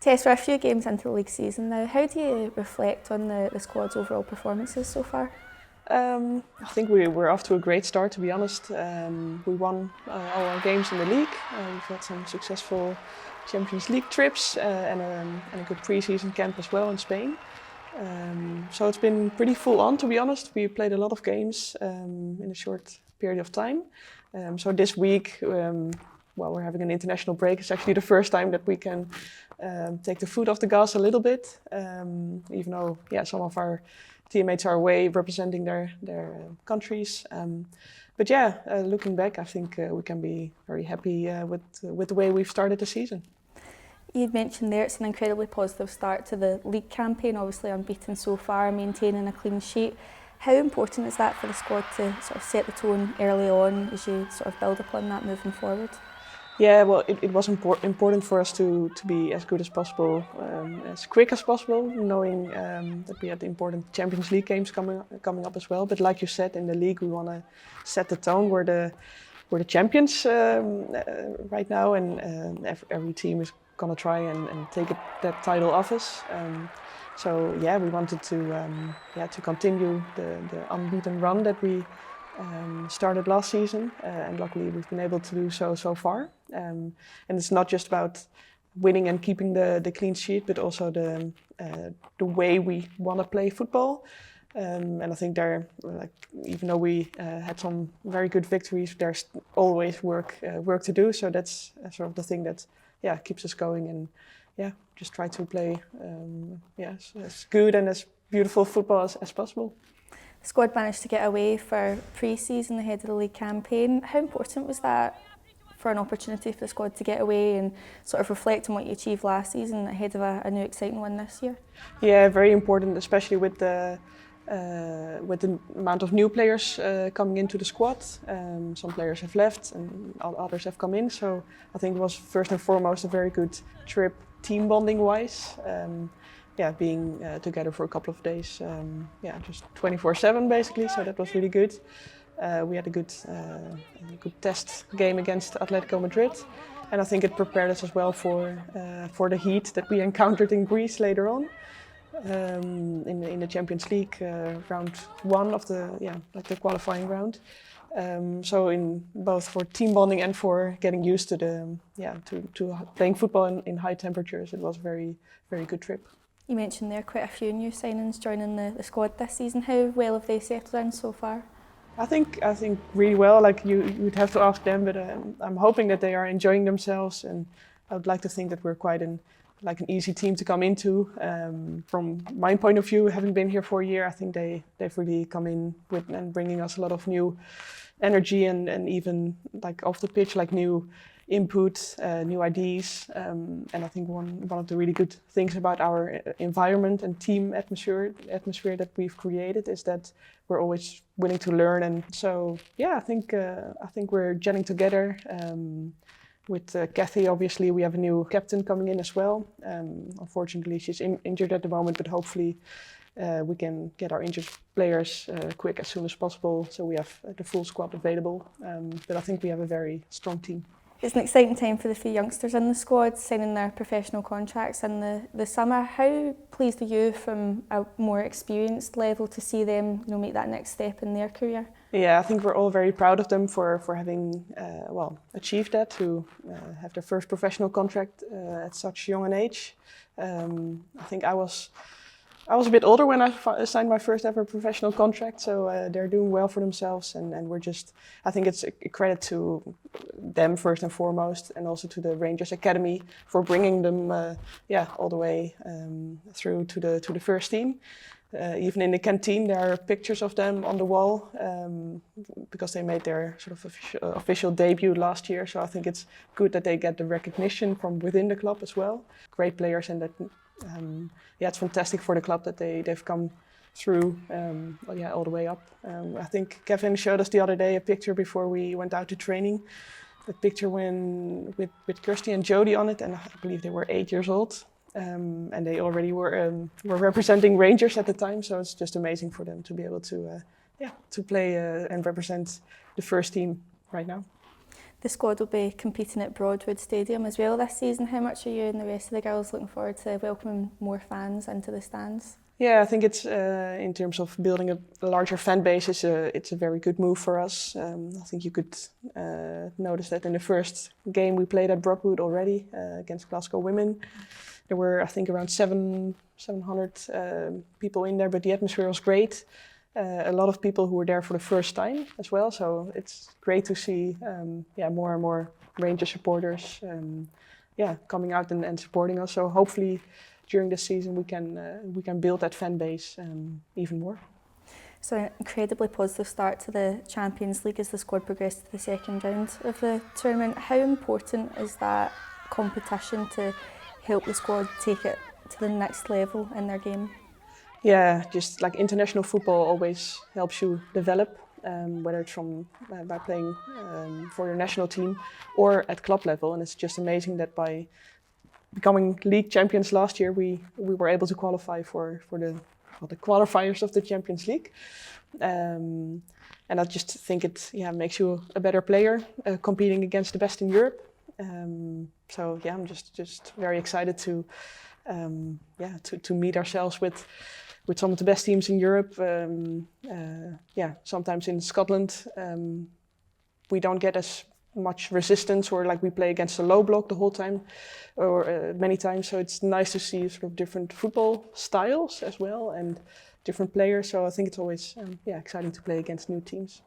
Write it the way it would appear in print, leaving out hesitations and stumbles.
Tess, we're a few games into the league season now. How do you reflect on the squad's overall performances so far? I think we're off to a great start, to be honest. We won all our games in the league. We've had some successful Champions League trips and a good preseason camp as well in Spain. So it's been pretty full on, to be honest. We played a lot of games in a short period of time. So this week, while we're having an international break, it's actually the first time that we can take the foot off the gas a little bit, even though some of our teammates are away representing their countries. But looking back, I think we can be very happy with the way we've started the season. You'd mentioned there it's an incredibly positive start to the league campaign, obviously unbeaten so far, maintaining a clean sheet. How important is that for the squad to sort of set the tone early on as you sort of build upon that moving forward? Yeah, well, it was important for us to be as good as possible, as quick as possible, knowing that we had the important Champions League games coming up as well. But like you said, in the league we want to set the tone. We're the champions right now, and every team is gonna try and take that title off us. So we wanted to continue the unbeaten run that we started last season, and luckily we've been able to do so far. And it's not just about winning and keeping the clean sheet, but also the way we want to play football. And I think even though we had some very good victories, there's always work to do. So that's sort of the thing that keeps us going, and just try to play as good and as beautiful football as possible. The squad managed to get away for pre-season ahead of the league campaign. How important was that for an opportunity for the squad to get away and sort of reflect on what you achieved last season ahead of a new exciting one this year? Yeah, very important, especially with the amount of new players coming into the squad. Some players have left and others have come in, so I think it was first and foremost a very good trip team bonding wise. Being together for a couple of days, just 24/7 basically, so that was really good. We had a good test game against Atletico Madrid, and I think it prepared us as well for the heat that we encountered in Greece later on. In the Champions League round one of the qualifying round. So in both for team bonding and for getting used to to playing football in high temperatures, it was a very, very good trip. You mentioned there quite a few new signings joining the squad this season. How well have they settled in so far? I think really well. Like you'd have to ask them, but I'm hoping that they are enjoying themselves, and I would like to think that we're quite an easy team to come into. From my point of view, having been here for a year, I think they've really come in with and bringing us a lot of new energy and even off the pitch, new input, new ideas. And I think one of the really good things about our environment and team atmosphere that we've created is that we're always willing to learn. And so I think we're gelling together. With Kathy, obviously, we have a new captain coming in as well. Unfortunately, she's injured at the moment, but hopefully we can get our injured players quick as soon as possible, so we have the full squad available. But I think we have a very strong team. It's an exciting time for the few youngsters in the squad signing their professional contracts in the summer. How pleased are you from a more experienced level to see them make that next step in their career? Yeah, I think we're all very proud of them for having achieved that, to have their first professional contract at such young an age. I think I was a bit older when I signed my first ever professional contract, so they're doing well for themselves, and I think it's a credit to them first and foremost, and also to the Rangers Academy for bringing them all the way through to the first team. Even in the canteen, there are pictures of them on the wall because they made their sort of official debut last year. So I think it's good that they get the recognition from within the club as well. Great players, and that it's fantastic for the club that they've come through all the way up. I think Kevin showed us the other day a picture before we went out to training. A picture with Kirsty and Jody on it, and I believe they were 8 years old. And they already were representing Rangers at the time, so it's just amazing for them to be able to play and represent the first team right now. The squad will be competing at Broadwood Stadium as well this season. How much are you and the rest of the girls looking forward to welcoming more fans into the stands? Yeah, I think it's in terms of building a larger fan base, it's a very good move for us. I think you could notice that in the first game we played at Broadwood already against Glasgow Women. There were, I think, around 700 people in there, but the atmosphere was great. A lot of people who were there for the first time as well, so it's great to see more and more Rangers supporters coming out and supporting us. So hopefully during this season we can build that fan base even more. So an incredibly positive start to the Champions League as the squad progressed to the second round of the tournament. How important is that competition to help the squad take it to the next level in their game? Yeah, just like international football always helps you develop, whether it's by playing for your national team or at club level. And it's just amazing that by becoming league champions last year, we were able to qualify for the qualifiers of the Champions League. And I just think it makes you a better player competing against the best in Europe. So yeah, I'm just very excited to meet ourselves with some of the best teams in Europe. Sometimes in Scotland we don't get as much resistance, or like we play against a low block the whole time, or many times. So it's nice to see sort of different football styles as well and different players. So I think it's always exciting to play against new teams.